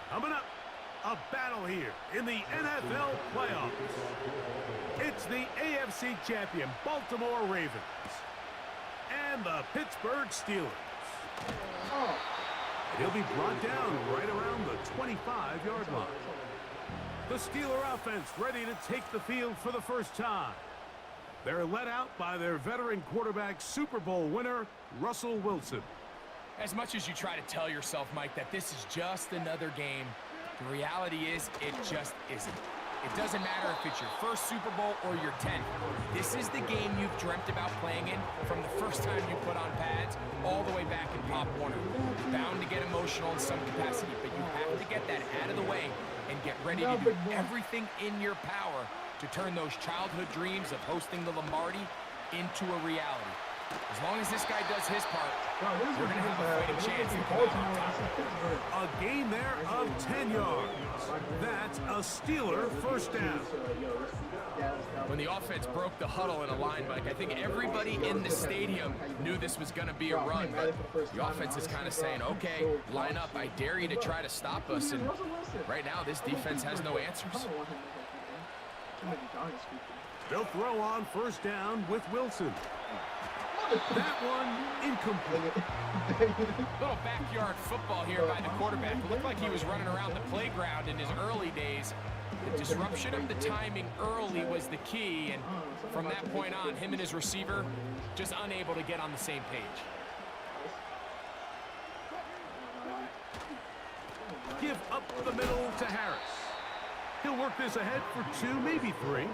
Coming up, a battle here in the NFL playoffs. It's the AFC champion Baltimore Ravens and the Pittsburgh Steelers. And he'll be brought down right around the 25-yard line. The Steeler offense ready to take the field for the first time. They're led out by their veteran quarterback, Super Bowl winner, Russell Wilson. As much as you try to tell yourself, Mike, that this is just another game, the reality is it just isn't. It doesn't matter if it's your first Super Bowl or your 10th. This is the game you've dreamt about playing in from the first time you put on pads all the way back in Pop Warner. Bound to get emotional in some capacity, but you have to get that out of the way and get ready to do everything in your power to turn those childhood dreams of hosting the Lombardi into a reality. As long as this guy does his part, we're going to have a fighting chance to come out on top. A gain there of 10 yards. That's a Steeler first down. When the offense broke the huddle in a line, Mike, I think everybody in the stadium knew this was going to be a run, but the offense is kind of saying, okay, line up, I dare you to try to stop us, and right now this defense has no answers. They'll throw on first down with Wilson. That one incomplete. Little backyard football here by the quarterback. It looked like he was running around the playground in his early days. The disruption of the timing early was the key, and from that point on, him and his receiver just unable to get on the same page. Give up the middle to Harris. He'll work this ahead for 2, maybe 3.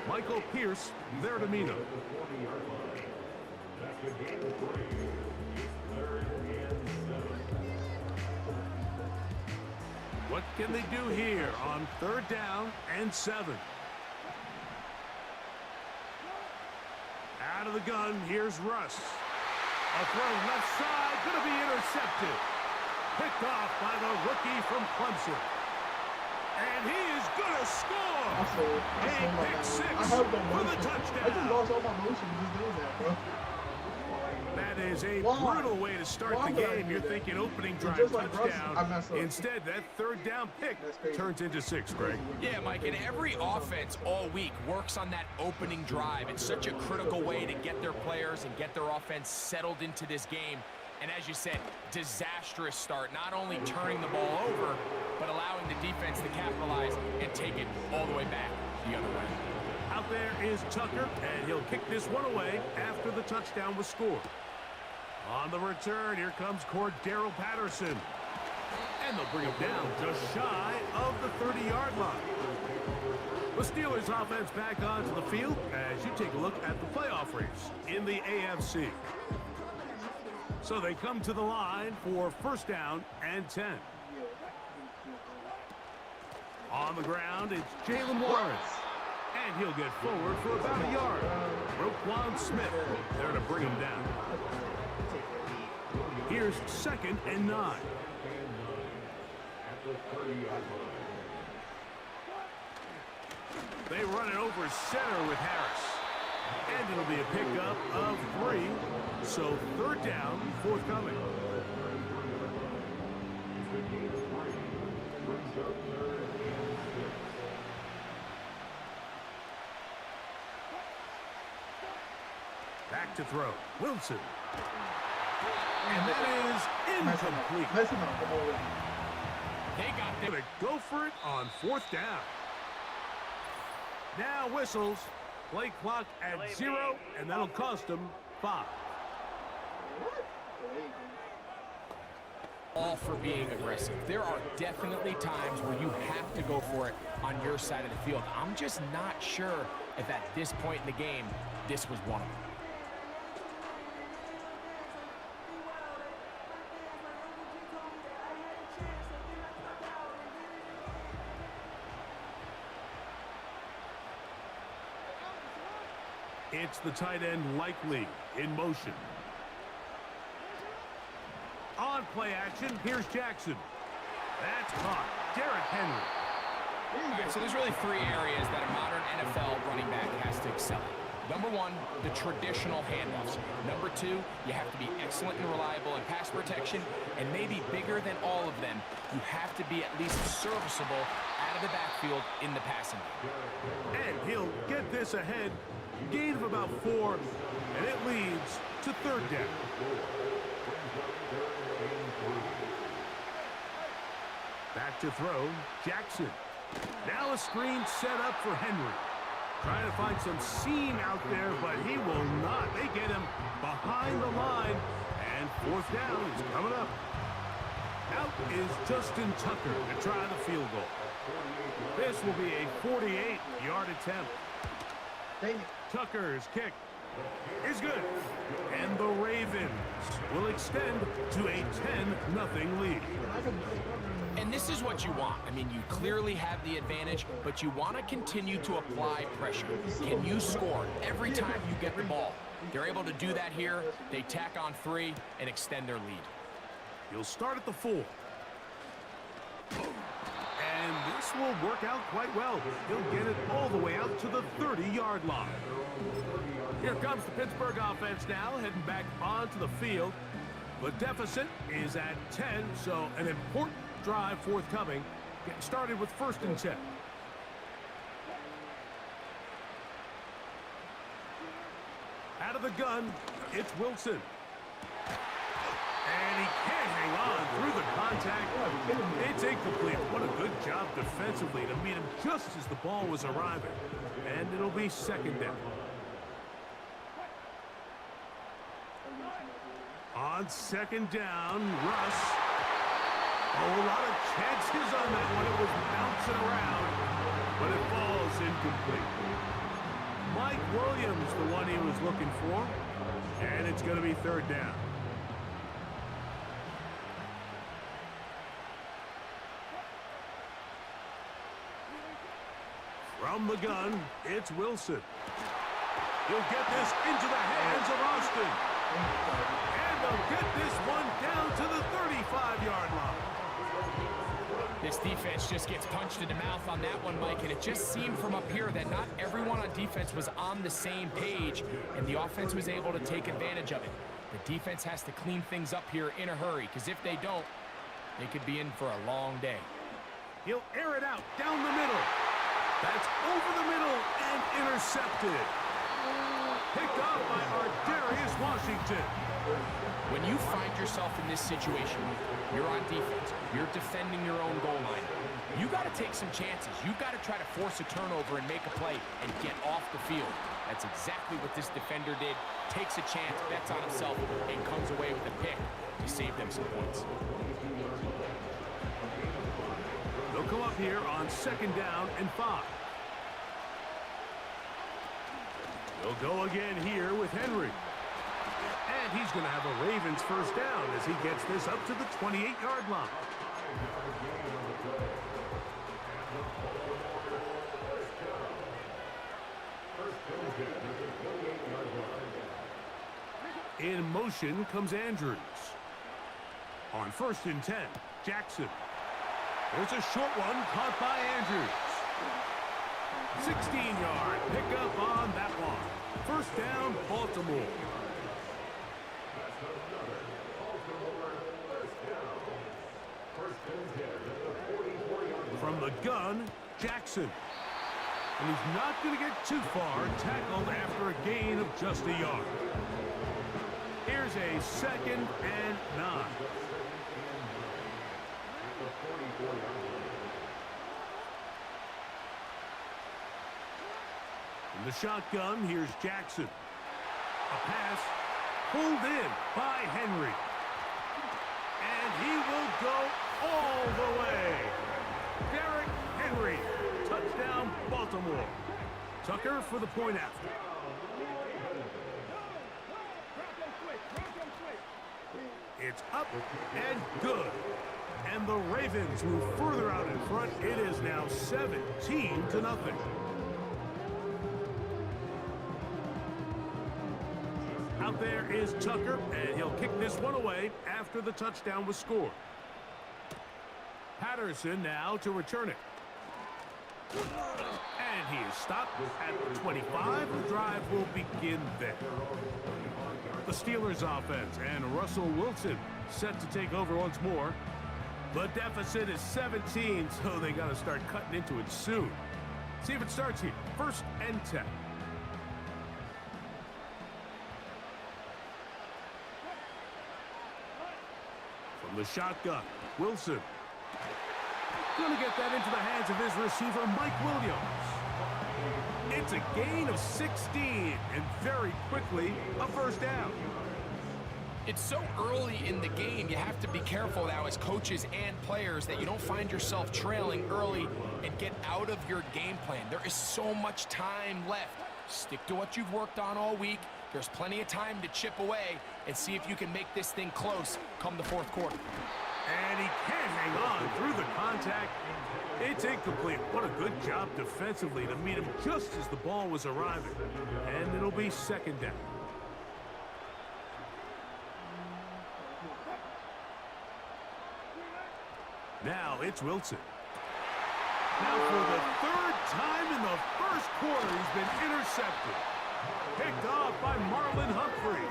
Michael Pierce there to meet him. What can they do here on 3rd down and 7? Out of the gun, here's Russ. A throw left side, going to be intercepted. Picked off by the rookie from Clemson. And he is going to score! A pick 6 for the touchdown. I just lost all my motion just doing that, bro. That is a brutal way to start the game. You're thinking opening drive touchdown. Instead, that 3rd down pick turns into 6, Greg. Yeah, Mike, and every offense all week works on that opening drive. It's such a critical way to get their players and get their offense settled into this game. And as you said, disastrous start, not only turning the ball over, but allowing the defense to capitalize and take it all the way back the other way. Out there is Tucker, and he'll kick this one away after the touchdown was scored. On the return, here comes Cordero Patterson. And they'll bring him down just shy of the 30-yard line. The Steelers offense back onto the field as you take a look at the playoff race in the AFC. So they come to the line for first down and 10. On the ground, it's Jalen Warren. And he'll get forward for about a yard. Roquan Smith there to bring him down. Here's 2nd and 9. They run it over center with Harris. And it'll be a pickup of 3. So 3rd down, forthcoming. Back to throw. Wilson. And that is incomplete. They got Gonna go for it on 4th down. Now whistles. Play clock at 0, and that'll cost them 5. All for being aggressive. There are definitely times where you have to go for it on your side of the field. I'm just not sure if at this point in the game, this was one of them. It's the tight end Likely in motion. On play action, here's Jackson. That's caught. Derrick Henry. All right, so there's really 3 areas that a modern NFL running back has to excel at. Number one, the traditional handoffs. Number two, you have to be excellent and reliable in pass protection, and maybe bigger than all of them, you have to be at least serviceable out of the backfield in the passing game. And he'll get this ahead. Gain of about 4, and it leads to third down. Back to throw, Jackson. Now a screen set up for Henry. Trying to find some seam out there, but he will not. They get him behind the line, and fourth down is coming up. Out is Justin Tucker to try the field goal. This will be a 48-yard attempt. Dang it. Tucker's kick is good. And the Ravens will extend to a 10-0 lead. And this is what you want. I mean, you clearly have the advantage, but you want to continue to apply pressure. Can you score every time you get the ball? They're able to do that here. They tack on 3 and extend their lead. He'll start at the 4. And this will work out quite well. He'll get it all the way out to the 30-yard line. Here comes the Pittsburgh offense now, heading back onto the field. The deficit is at 10, so an important drive forthcoming. Getting started with 1st and 10. Out of the gun, it's Wilson. And he can't hang on through the contact. It's incomplete. What a good job defensively to meet him just as the ball was arriving. And it'll be 2nd down. On 2nd down, Russ. Oh, a lot of chances on that one. It was bouncing around, but it falls incomplete. Mike Williams, the one he was looking for, and it's going to be 3rd down. From the gun, it's Wilson. He'll get this into the hands of Austin. And they'll get this one down to the 35-yard line. This defense just gets punched in the mouth on that one, Mike, and it just seemed from up here that not everyone on defense was on the same page, and the offense was able to take advantage of it. The defense has to clean things up here in a hurry, because if they don't, they could be in for a long day. He'll air it out down the middle. That's over the middle and intercepted. Picked off by Ardarius Washington. When you find yourself in this situation, you're on defense, you're defending your own goal line, you got to take some chances. You've got to try to force a turnover and make a play and get off the field. That's exactly what this defender did. Takes a chance, bets on himself, and comes away with a pick to save them some points. They'll come up here on 2nd down and 5. They'll go again here with Henry. And he's going to have a Ravens 1st down as he gets this up to the 28-yard line. In motion comes Andrews. On 1st and 10, Jackson. There's a short one caught by Andrews. 16-yard pickup on that one. 1st down, Baltimore. From the gun, Jackson. And he's not going to get too far, tackled after a gain of just a yard. Here's a 2nd and 9. In the shotgun, here's Jackson. A pass pulled in by Henry. And he will go all the way. Derrick Henry, touchdown Baltimore. Tucker for the point after. It's up and good. And the Ravens move further out in front. It is now 17-0. Out there is Tucker, and he'll kick this one away after the touchdown was scored. Patterson now to return it. And he is stopped at the 25. The drive will begin there. The Steelers offense and Russell Wilson set to take over once more. The deficit is 17, so they got to start cutting into it soon. See if it starts here. 1st and 10. From the shotgun, Wilson. Going to get that into the hands of his receiver, Mike Williams. It's a gain of 16, and very quickly, a 1st down. It's so early in the game, you have to be careful now as coaches and players that you don't find yourself trailing early and get out of your game plan. There is so much time left. Stick to what you've worked on all week. There's plenty of time to chip away and see if you can make this thing close come the 4th quarter. And he can't hang on through the contact. It's incomplete. What a good job defensively to meet him just as the ball was arriving. And it'll be 2nd down. Now it's Wilson. Now for the 3rd time in the 1st quarter, he's been intercepted. Picked off by Marlon Humphrey.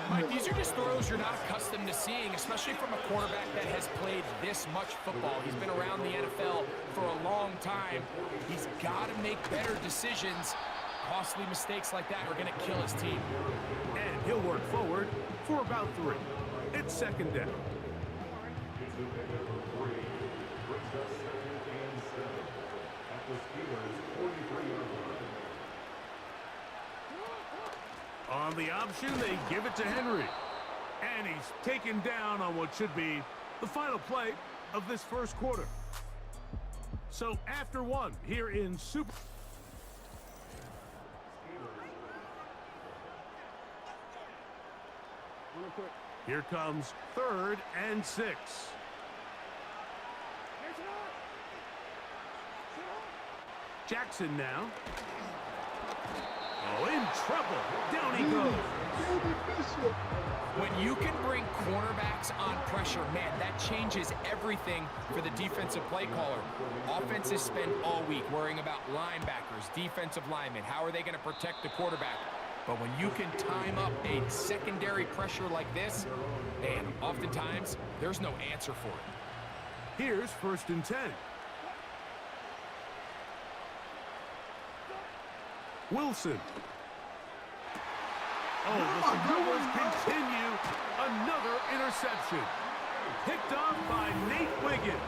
Mike, these are just throws you're not accustomed to seeing, especially from a quarterback that has played this much football. He's been around the NFL for a long time. He's got to make better decisions. Costly mistakes like that are going to kill his team. And he'll work forward for about 3. It's 2nd down. On the option, they give it to Henry. And he's taken down on what should be the final play of this 1st quarter. So after 1 here in Super... Here comes 3rd and 6. Jackson now. Oh, in trouble. Down he goes. When you can bring cornerbacks on pressure, man, that changes everything for the defensive play caller. Offenses spend all week worrying about linebackers, defensive linemen. How are they going to protect the quarterback? But when you can time up a secondary pressure like this, man, oftentimes there's no answer for it. Here's 1st and 10. Wilson. Oh, the Steelers continue. Another interception. Picked off by Nate Wiggins.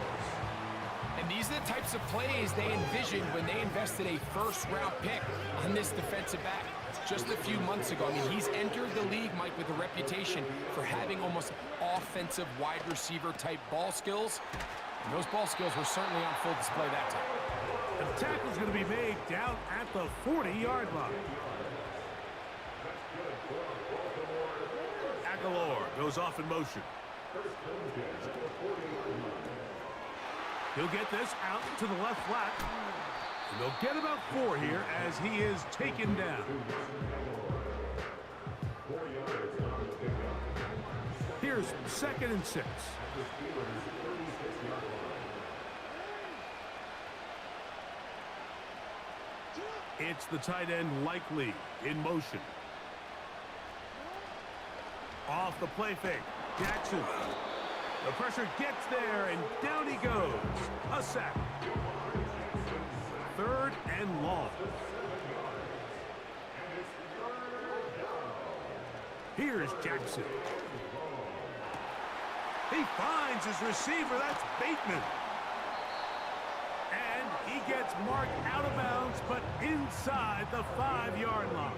And these are the types of plays they envisioned when they invested a 1st-round pick on this defensive back just a few months ago. I mean, he's entered the league, Mike, with a reputation for having almost offensive wide receiver type ball skills. And those ball skills were certainly on full display that time. The tackle's going to be made down at the 40-yard line. Aguilar goes off in motion. He'll get this out to the left flat. And they'll get about 4 here as he is taken down. Here's 2nd and 6. It's the tight end Likely in motion. Off the play fake. Jackson. The pressure gets there, and down he goes. A sack. 3rd and long. Here's Jackson. He finds his receiver. That's Bateman. And he gets marked out of bounds, but inside the 5-yard line.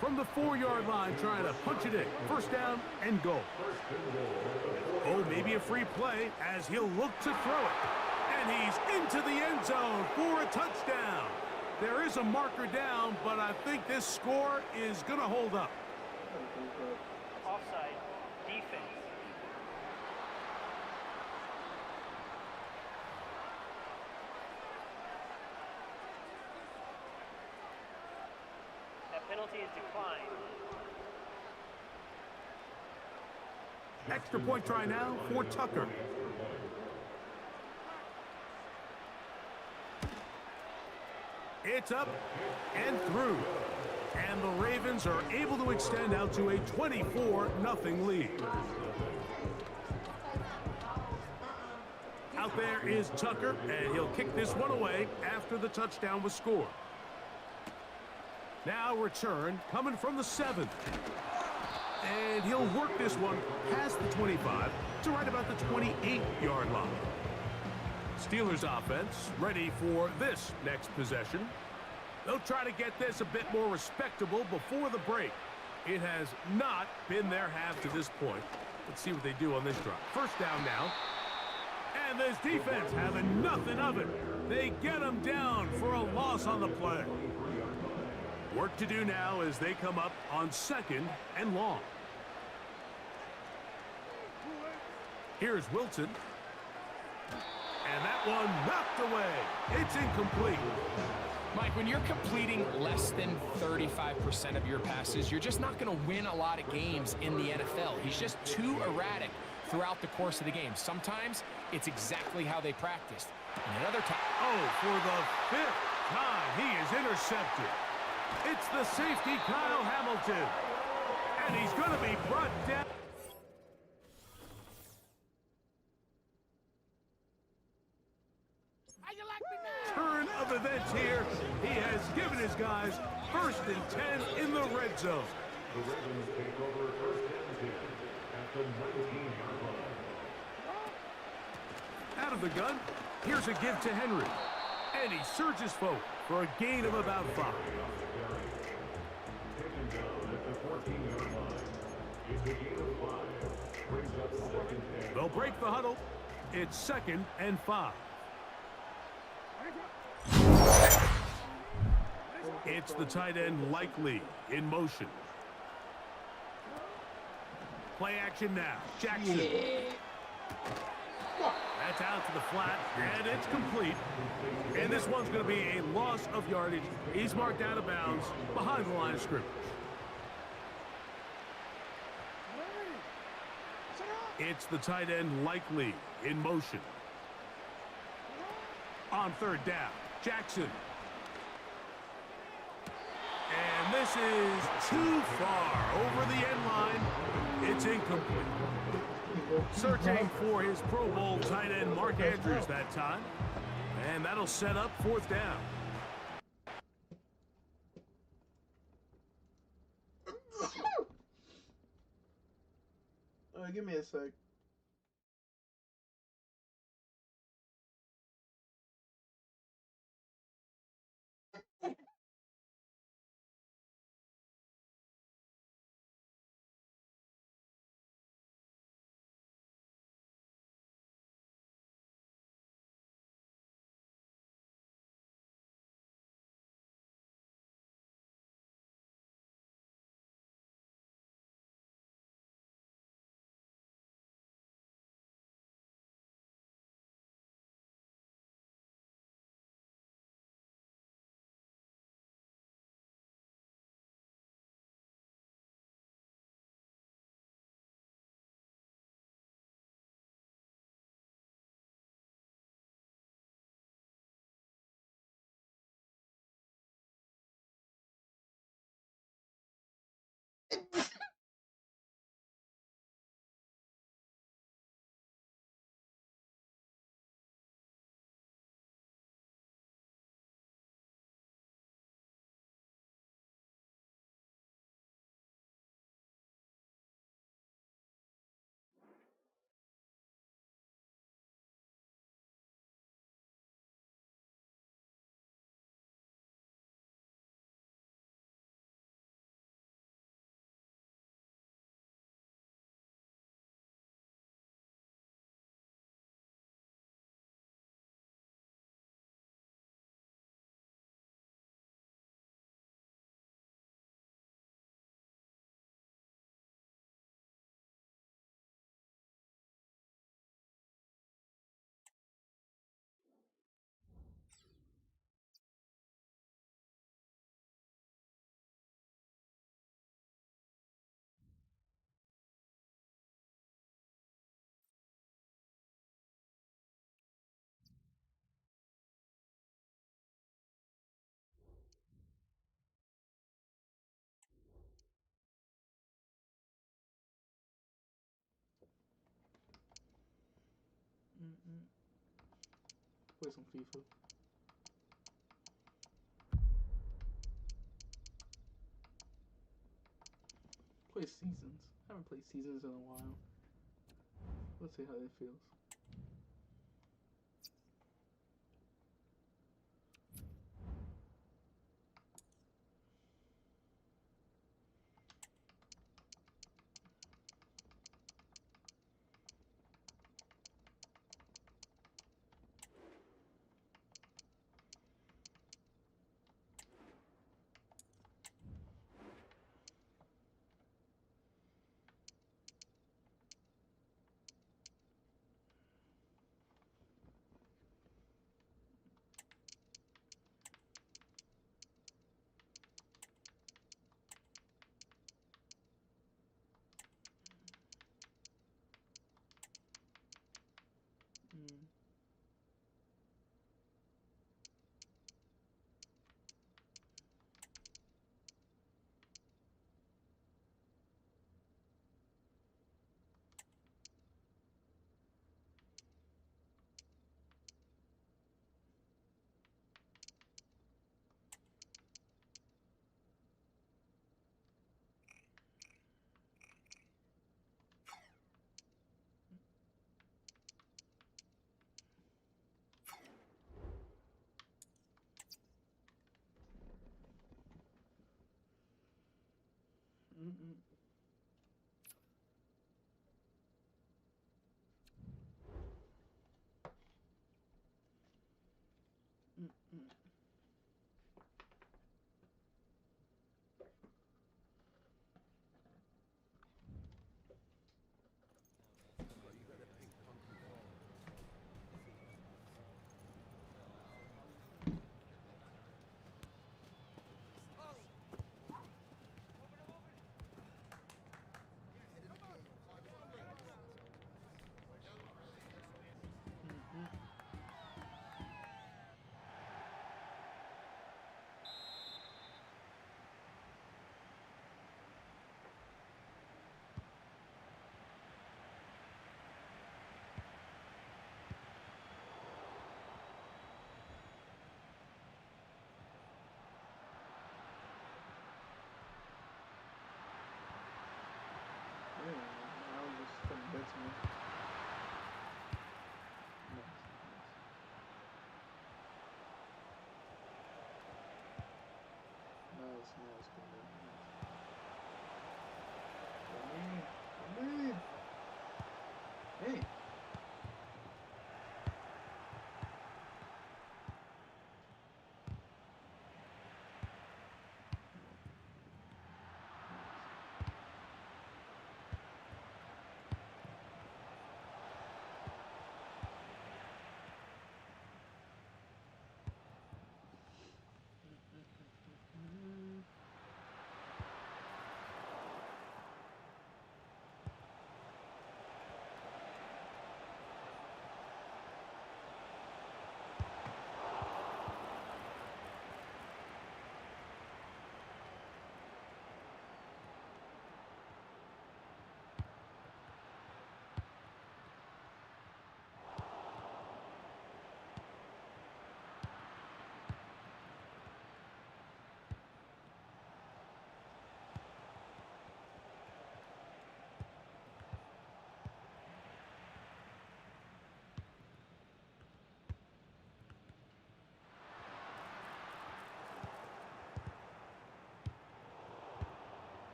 From the 4-yard line, trying to punch it in. 1st down and goal. Oh, maybe a free play as he'll look to throw it. And he's into the end zone for a touchdown. There is a marker down, but I think this score is going to hold up. Offside. Defense. That penalty is declined. Extra point try now for Tucker. It's up and through. And the Ravens are able to extend out to a 24-0 lead. Out there is Tucker, and he'll kick this one away after the touchdown was scored. Now return coming from the 7th. And he'll work this one past the 25 to right about the 28-yard line. Steelers offense ready for this next possession. They'll try to get this a bit more respectable before the break. It has not been their half to this point. Let's see what they do on this drive. First down now. And this defense having nothing of it. They get them down for a loss on the play. Work to do now as they come up on 2nd and long. Here's Wilson. And that one knocked away. It's incomplete. Mike, when you're completing less than 35% of your passes, you're just not going to win a lot of games in the NFL. He's just too erratic throughout the course of the game. Sometimes it's exactly how they practiced. And another time... Oh, for the 5th time, he is intercepted. It's the safety, Kyle Hamilton. And he's going to be brought down. Turn of events here. He has given his guys 1st and 10 in the red zone. The Ravens take over 1st and 10 at the 19-yard line. Out of the gun, here's a give to Henry. And he surges forward for a gain of about 5. They'll break the huddle. It's 2nd and 5. It's the tight end Likely in motion. Play action now. Jackson. That's out to the flat, and it's complete. And this one's going to be a loss of yardage. He's marked out of bounds behind the line of scrimmage. It's the tight end Likely in motion. On 3rd down, Jackson. And this is too far over the end line. It's incomplete. Searching for his Pro Bowl tight end Mark Andrews that time. And that'll set up 4th down. All right, give me a sec. Play some FIFA. Play Seasons. Haven't played Seasons in a while. Let's see how it feels.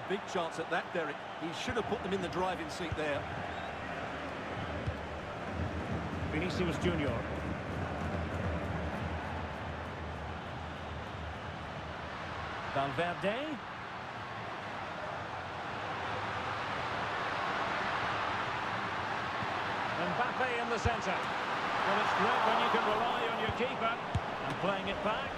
big chance at that, Derek. He should have put them in the driving seat there. Vinicius Junior. Valverde. Mbappe in the centre. Well, it's great when you can rely on your keeper. And playing it back.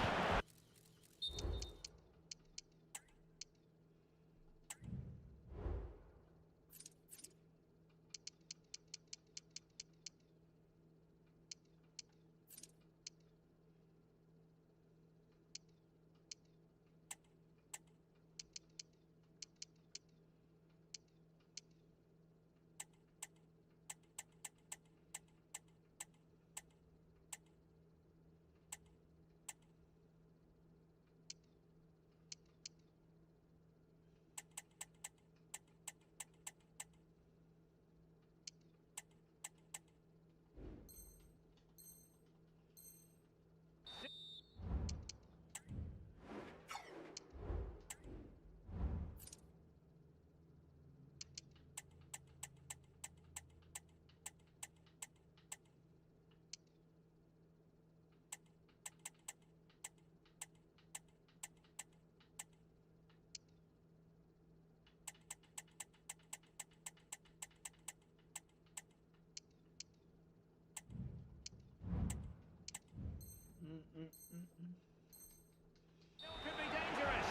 Still could be dangerous.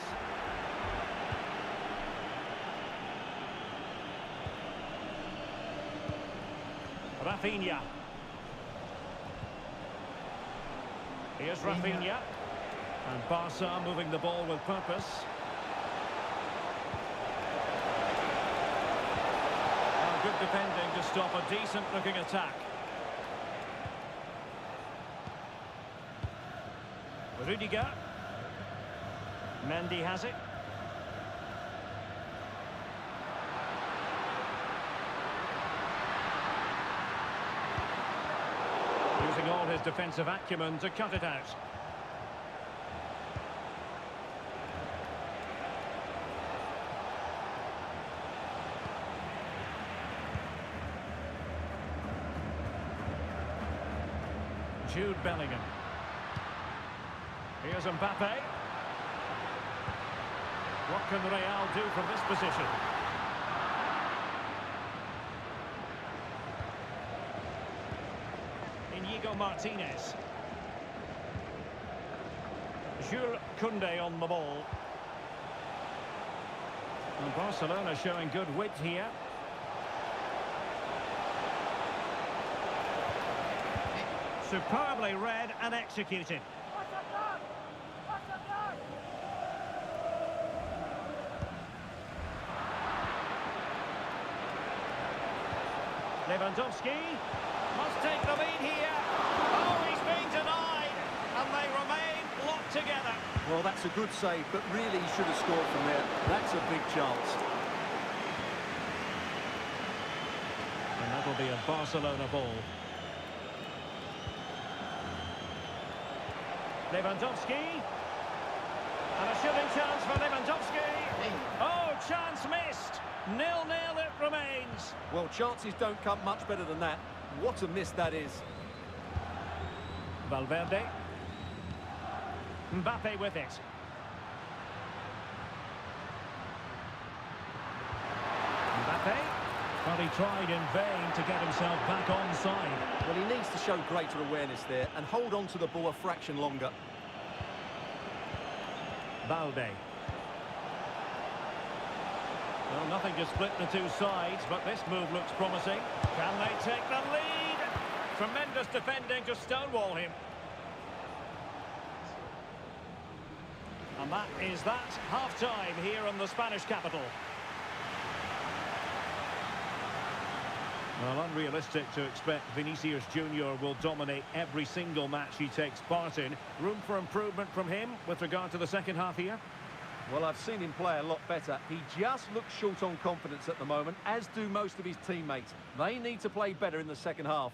Rafinha. Here's Rafinha. And Barca moving the ball with purpose. Oh, good defending to stop a decent-looking attack. Rudiger. Mendy has it. Using all his defensive acumen to cut it out. Jude Bellingham. Here's Mbappe. What can Real do from this position? Inigo Martinez. Jules Koundé on the ball. And Barcelona showing good wit here. Superbly read and executed. Lewandowski must take the lead here. Oh, he's been denied, and they remain locked together. Well, that's a good save, but really he should have scored from there. That's a big chance. And that'll be a Barcelona ball. Lewandowski. And a shooting chance for Lewandowski. Oh, chance missed. 0-0 it remains. Well, chances don't come much better than that. What a miss that is. Valverde. Mbappe with it. Mbappe. Well, he tried in vain to get himself back onside. Well, he needs to show greater awareness there and hold on to the ball a fraction longer. Balde. Well, nothing to split the two sides, but this move looks promising. Can they take the lead? Tremendous defending to stonewall him. And that is that. Half-time here in the Spanish capital. Well, unrealistic to expect Vinicius Junior will dominate every single match he takes part in. Room for improvement from him with regard to the second half here? Well, I've seen him play a lot better. He just looks short on confidence at the moment, as do most of his teammates. They need to play better in the second half.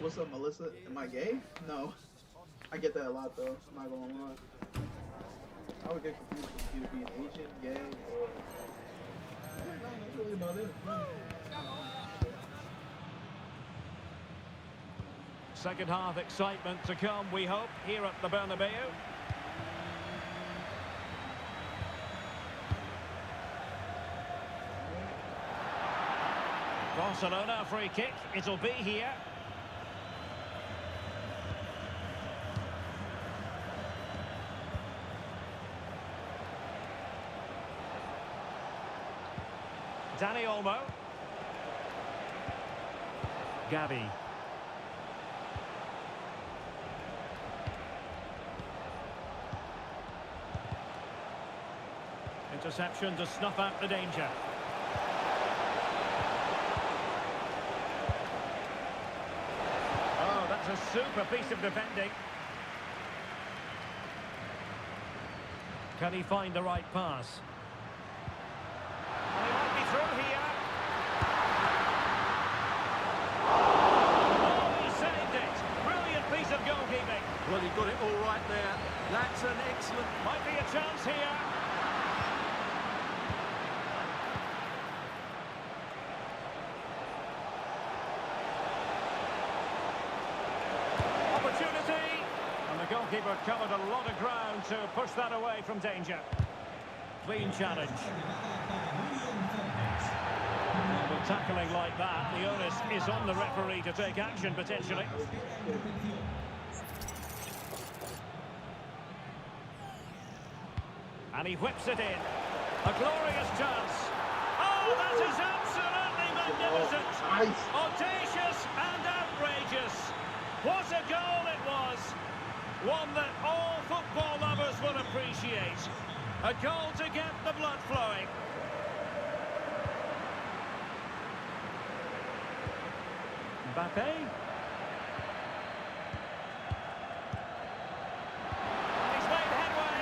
What's up, Melissa? Am I gay? No. I get that a lot, though. I'm not gonna lie. I would get confused with either being Asian, gay, or... No, that's really about it. Second half excitement to come, we hope, here at the Bernabeu. Barcelona free kick, it'll be here. Dani Olmo. Gavi. Interception to snuff out the danger. Oh, that's a super piece of defending. Can he find the right pass? And he might be through here. Oh, he saved it. Brilliant piece of goalkeeping. Well, he got it all right there. That's an excellent... Might be a chance here. Opportunity. And the goalkeeper covered a lot of ground to push that away from danger. Clean challenge. With tackling like that, the onus is on the referee to take action potentially. And he whips it in. A glorious chance. Oh, that is absolutely magnificent. Audacious and outrageous. What a goal it was. One that all football lovers will appreciate. A goal to get the blood flowing. Mbappe. He's made headway.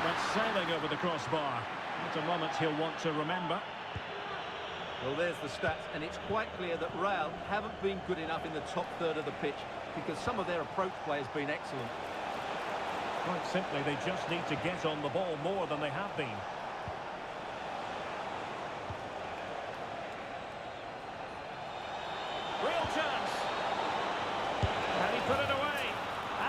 Went sailing over the crossbar. It's a moment he'll want to remember. Well, there's the stats, and it's quite clear that Real haven't been good enough in the top third of the pitch because some of their approach play has been excellent. Quite simply, they just need to get on the ball more than they have been. Real chance. And he put it away.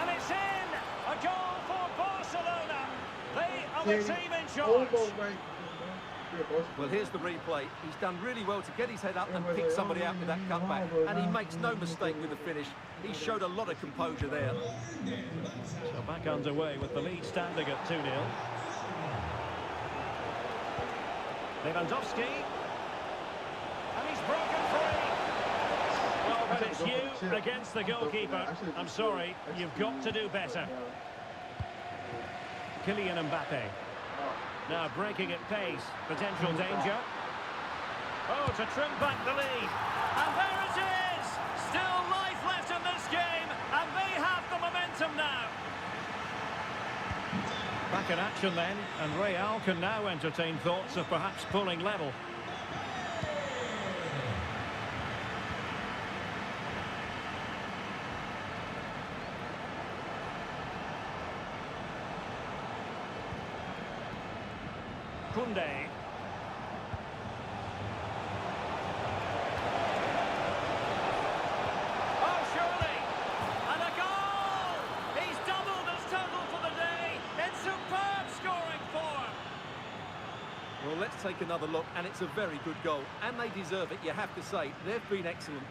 And it's in! A goal for Barcelona. They are the team in charge. Well, here's the replay. He's done really well to get his head up and pick somebody out with that cutback. And he makes no mistake with the finish. He showed a lot of composure there. So back underway with the lead standing at 2-0. Lewandowski. And he's broken free. Well, but it's you against the goalkeeper. I'm sorry, you've got to do better. Kylian Mbappe. Now breaking at pace. Potential danger. Oh, to trim back the lead. And there it is! Still life left in this game, and they have the momentum now. Back in action then, and Real can now entertain thoughts of perhaps pulling level. Koundé. Oh, surely! And a goal! He's doubled his total for the day. It's superb scoring form. Well, let's take another look, and it's a very good goal. And they deserve it, you have to say. They've been excellent.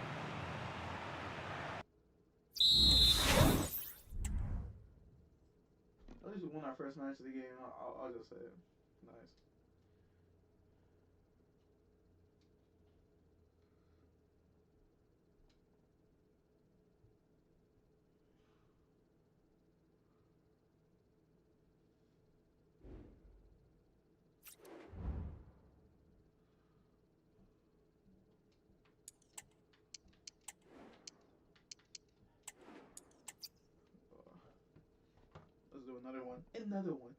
At least we won our first match of the game. I'll just say it. Nice. Let's do another one. Another one.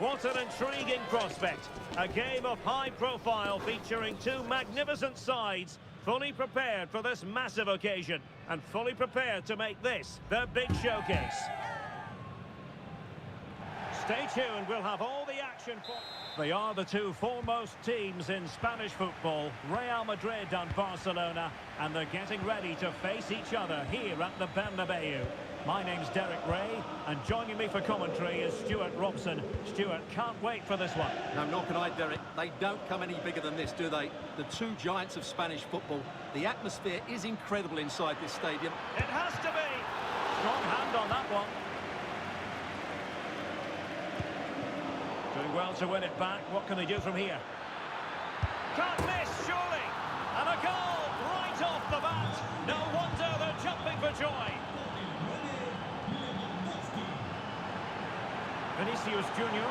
What an intriguing prospect. A game of high profile featuring two magnificent sides, fully prepared for this massive occasion and fully prepared to make this their big showcase. Stay tuned, we'll have all the action for... They are the two foremost teams in Spanish football, Real Madrid and Barcelona, and they're getting ready to face each other here at the Bernabeu. My name's Derek Ray, and joining me for commentary is Stuart Robson. Stuart, can't wait for this one. No, nor can I, Derek. They don't come any bigger than this, do they? The two giants of Spanish football. The atmosphere is incredible inside this stadium. It has to be. Strong hand on that one. Doing well to win it back. What can they do from here? Can't miss, surely. And a goal right off the bat. No wonder they're jumping for joy. Vinicius Junior.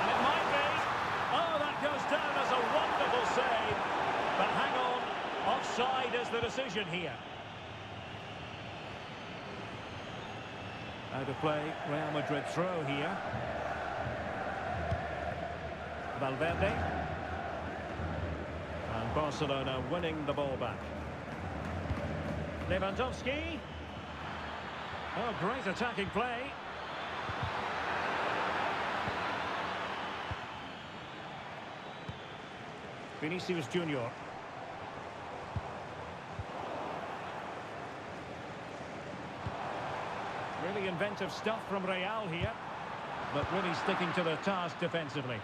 And it might be. Oh, that goes down as a wonderful save. But hang on, offside is the decision here. Out of play, Real Madrid throw here. Valverde. And Barcelona winning the ball back. Lewandowski. Oh, great attacking play. Vinicius Junior. Really inventive stuff from Real here, but really sticking to the task defensively.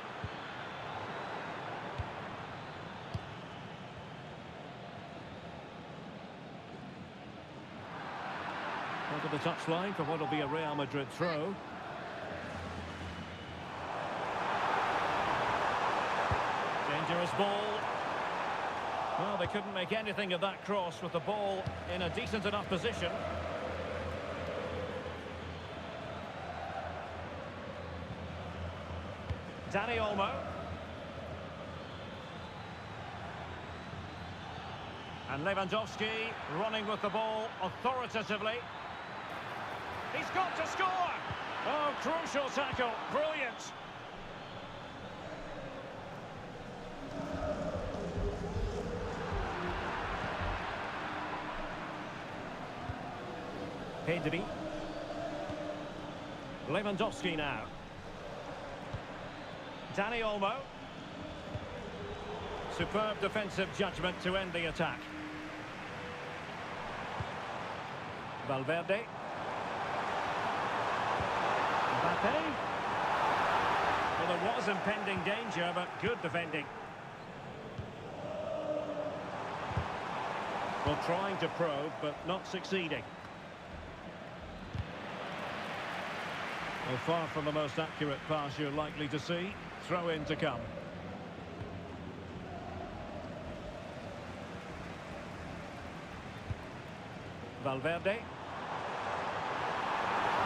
Over the touchline for what will be a Real Madrid throw. Dangerous ball. Well, they couldn't make anything of that cross with the ball in a decent enough position. Dani Olmo. And Lewandowski running with the ball authoritatively. He's got to score! Oh, crucial tackle. Brilliant. Pedri. Lewandowski now. Dani Olmo. Superb defensive judgment to end the attack. Valverde. Mbappe. Well, there was impending danger, but good defending. Well, trying to probe, but not succeeding. Well, far from the most accurate pass you're likely to see. Throw in to come. Valverde.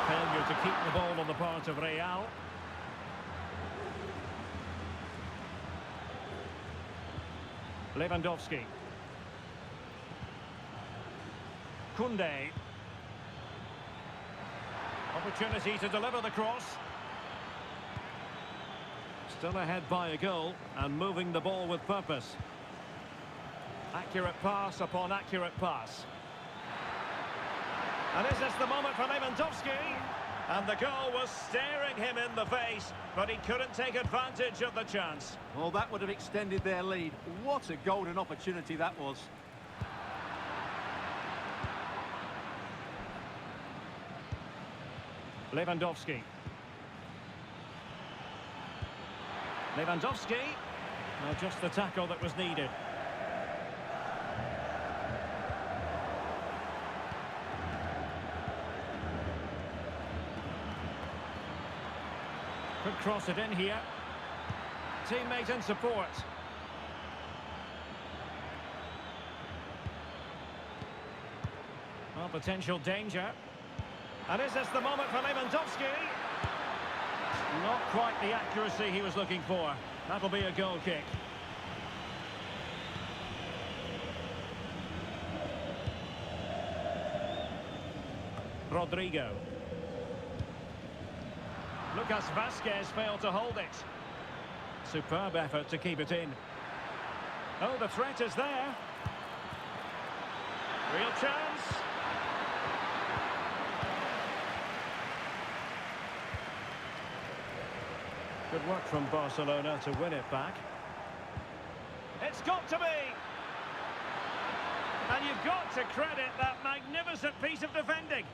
Failure to keep the ball on the part of Real. Lewandowski. Koundé. Opportunity to deliver the cross. Still ahead by a goal and moving the ball with purpose. Accurate pass upon accurate pass. And is this the moment for Lewandowski? And the goal was staring him in the face, but he couldn't take advantage of the chance. Well, that would have extended their lead. What a golden opportunity that was. Lewandowski. Lewandowski. Well, just the tackle that was needed. Could cross it in here. Teammate in support. Well, potential danger. And is this the moment for Lewandowski? Not quite the accuracy he was looking for. That'll be a goal kick. Rodrigo. Lucas Vasquez failed to hold it. Superb effort to keep it in. Oh, the threat is there. Real chance. Good work from Barcelona to win it back. It's got to be. And you've got to credit that magnificent piece of defending.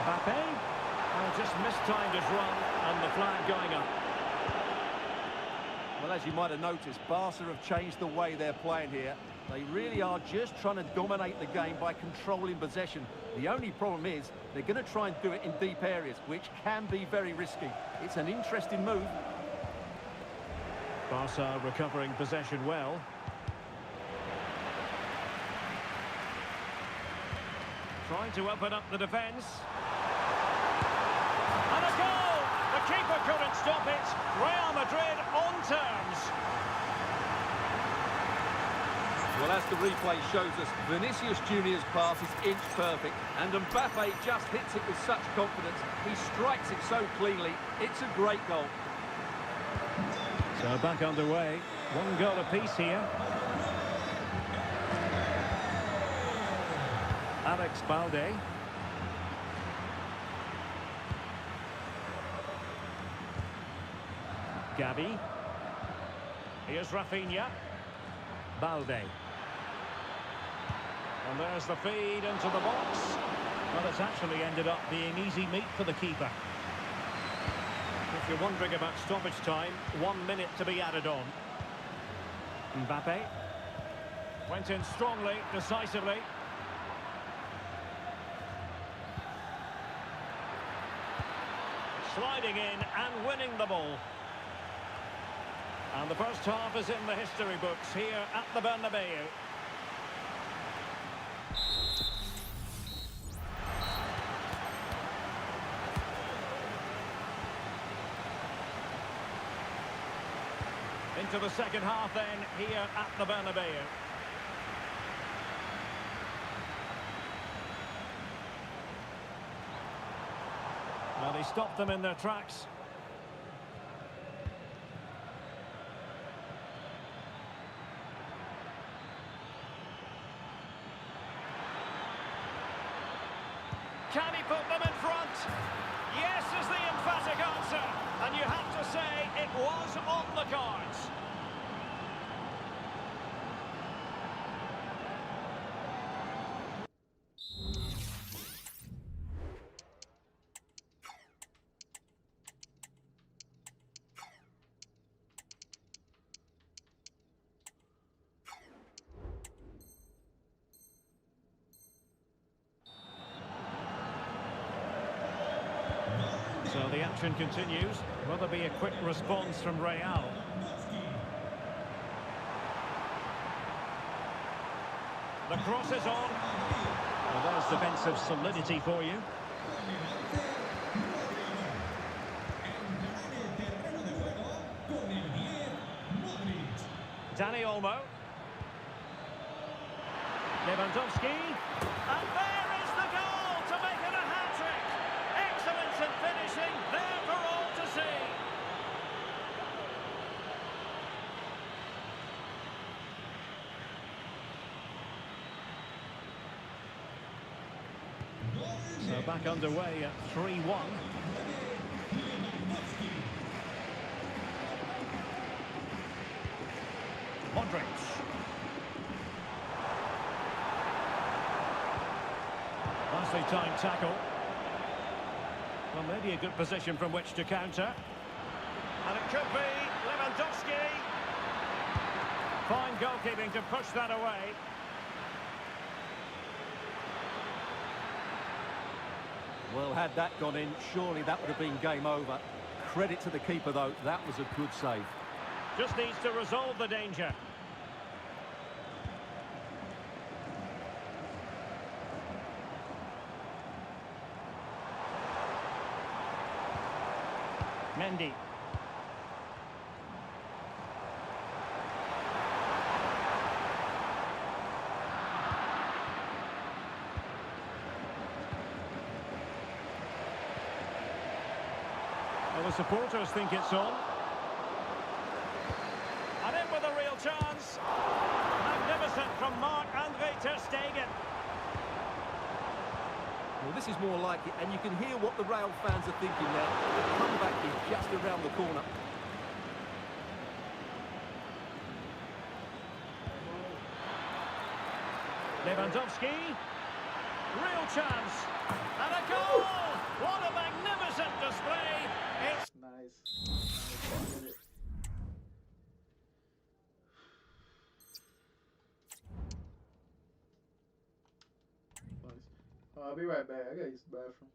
Mbappe. Oh, just mistimed his run and the flag going up. Well, as you might have noticed, Barca have changed the way they're playing here. They really are just trying to dominate the game by controlling possession. The only problem is they're going to try and do it in deep areas, which can be very risky. It's an interesting move. Barca recovering possession well. Trying to open up the defence. And a goal! The keeper couldn't stop it. Real Madrid on terms. Well, as the replay shows us, Vinicius Junior's pass is inch perfect, and Mbappe just hits it with such confidence. He strikes it so cleanly. It's a great goal. So back underway. One goal apiece here. Alex Balde. Gavi. Here's Rafinha. Balde. And there's the feed into the box. Well, it's actually ended up being easy meat for the keeper. If you're wondering about stoppage time, 1 minute to be added on. Mbappe. Went in strongly, decisively. Sliding in and winning the ball. And the first half is in the history books here at the Bernabeu. Into the second half then, here at the Bernabeu. Well, he stopped them in their tracks. Can he put them in front? Yes is the emphatic answer. And you have to say it was on the cards. So the action continues. Will there be a quick response from Real? The cross is on. Well, there's defensive solidity for you. Dani Olmo. Lewandowski. And there is the goal to make it a hat-trick. Excellence in finishing, there for all to see. So back underway at 3-1. Modric. Nicely timed tackle. Well, maybe a good position from which to counter. And it could be Lewandowski. Fine goalkeeping to push that away. Well, had that gone in, surely that would have been game over. Credit to the keeper, though. That was a good save. Just needs to resolve the danger. Mendy. the supporters think it's on. And in with a real chance. Magnificent from Marc-Andre ter Stegen. Well, this is more like it, and you can hear what the Real fans are thinking now. The comeback is just around the corner. Lewandowski. Real chance. And a goal! What a magnificent display! It's Nice. I'll be right back. I gotta use the bathroom.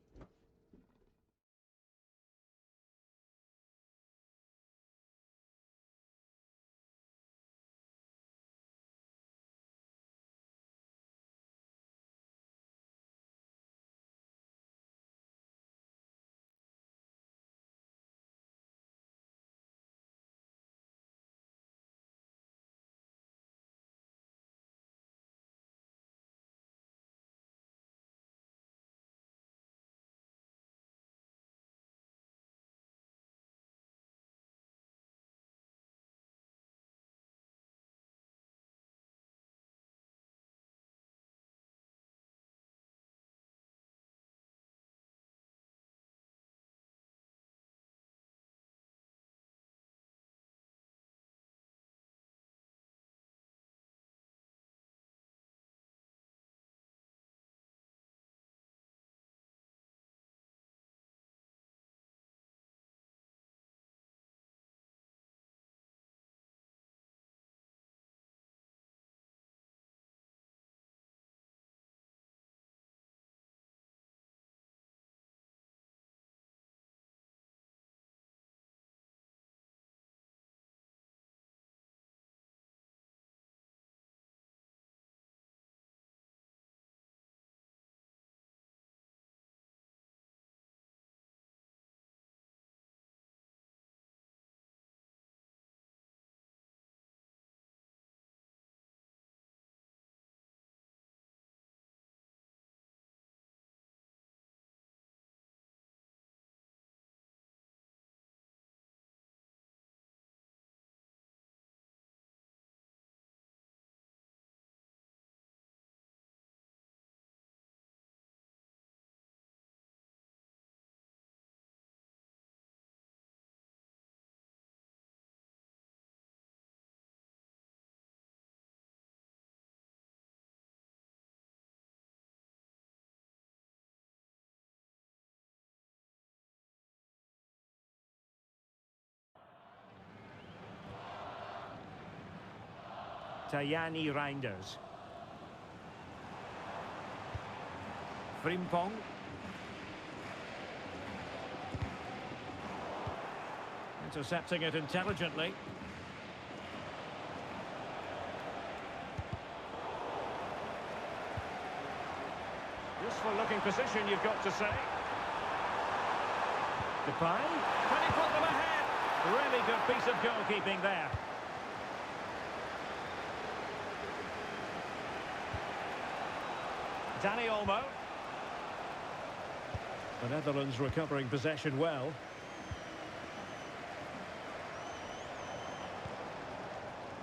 Tajani Reinders. Frimpong. Intercepting it intelligently. Useful looking position, you've got to say. Depay. Can he put them ahead? Really good piece of goalkeeping there. Dani Olmo. The Netherlands recovering possession well.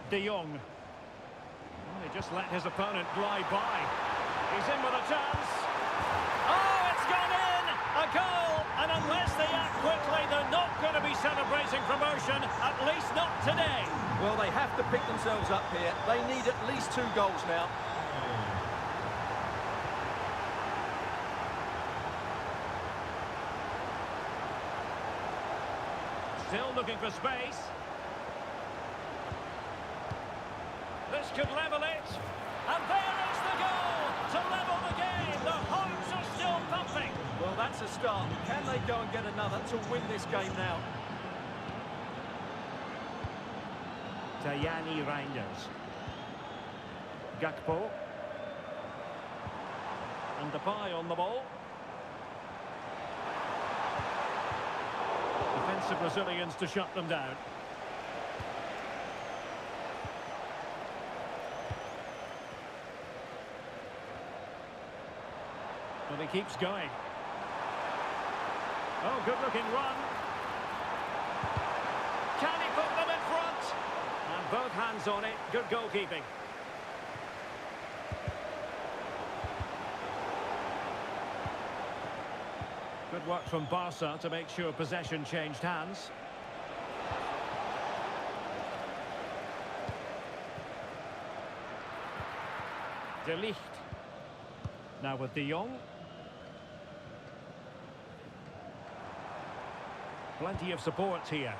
De Jong. Well, he just let his opponent glide by. He's in with a chance. Oh, it's gone in! A goal! And unless they act quickly, they're not going to be celebrating promotion, at least not today. Well, they have to pick themselves up here. They need at least 2 goals now. Still looking for space. This could level it. And there is the goal to level the game. The hearts are still pumping. Well, that's a start. Can they go and get another to win this game now? Tajani Reinders. Gakpo. And Depay on the ball. Defensive Brazilians to shut them down. But he keeps going. Oh, good-looking run. Can he put them in front? And both hands on it. Good goalkeeping. Good work from Barca to make sure possession changed hands. De Ligt. Now with De Jong. Plenty of support here.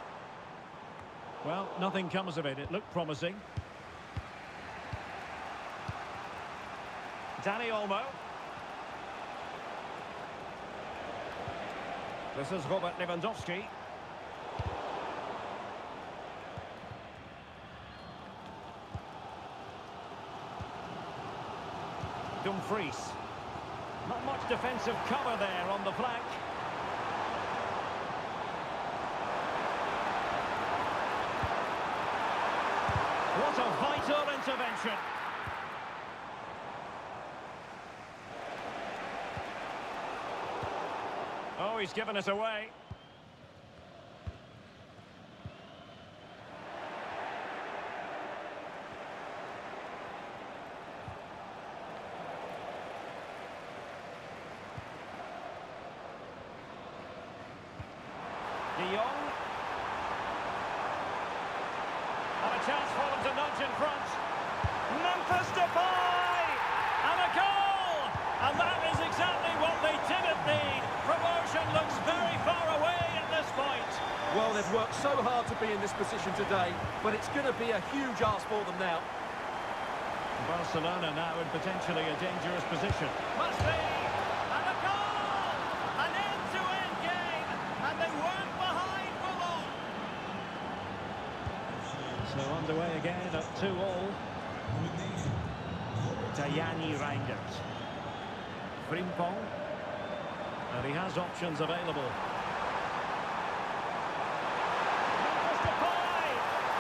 Well, nothing comes of it. It looked promising. Dani Olmo. This is Robert Lewandowski. Dumfries. Not much defensive cover there on the flank. What a vital intervention. Oh, he's given us away. De Jong. And a chance for them to nudge in front. Memphis Depay! And a goal! And that is exactly what they didn't need. Promotion looks very far away at this point. Well, they've worked so hard to be in this position today, but it's going to be a huge ask for them now. Barcelona now in potentially a dangerous position. Must be! And a goal! An end-to-end game! And they weren't behind for long. So underway again at 2-2. Dayani Reinders. Frimpong. And he has options available.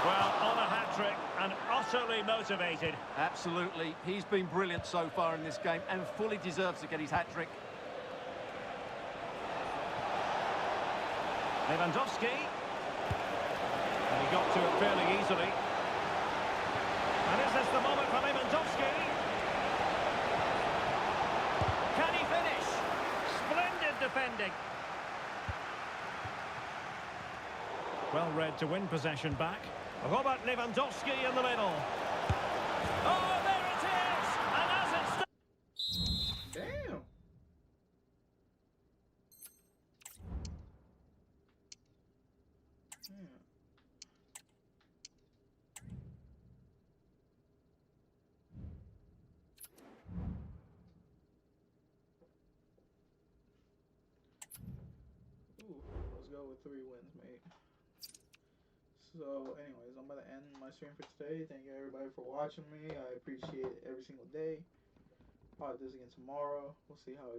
Well, on a hat-trick and utterly motivated. Absolutely. He's been brilliant so far in this game and fully deserves to get his hat-trick. Lewandowski. And he got to it fairly easily. And is this the moment for Lewandowski? Can he finish? Splendid defending. Well read to win possession back. Robert Lewandowski in the middle. Oh, there it is! And as it stands... Damn. Ooh, let's go with 3 wins, mate. So, anyways, I'm about to end my stream for today. Thank you, everybody, for watching me. I appreciate it every single day. Probably do this again tomorrow. We'll see how it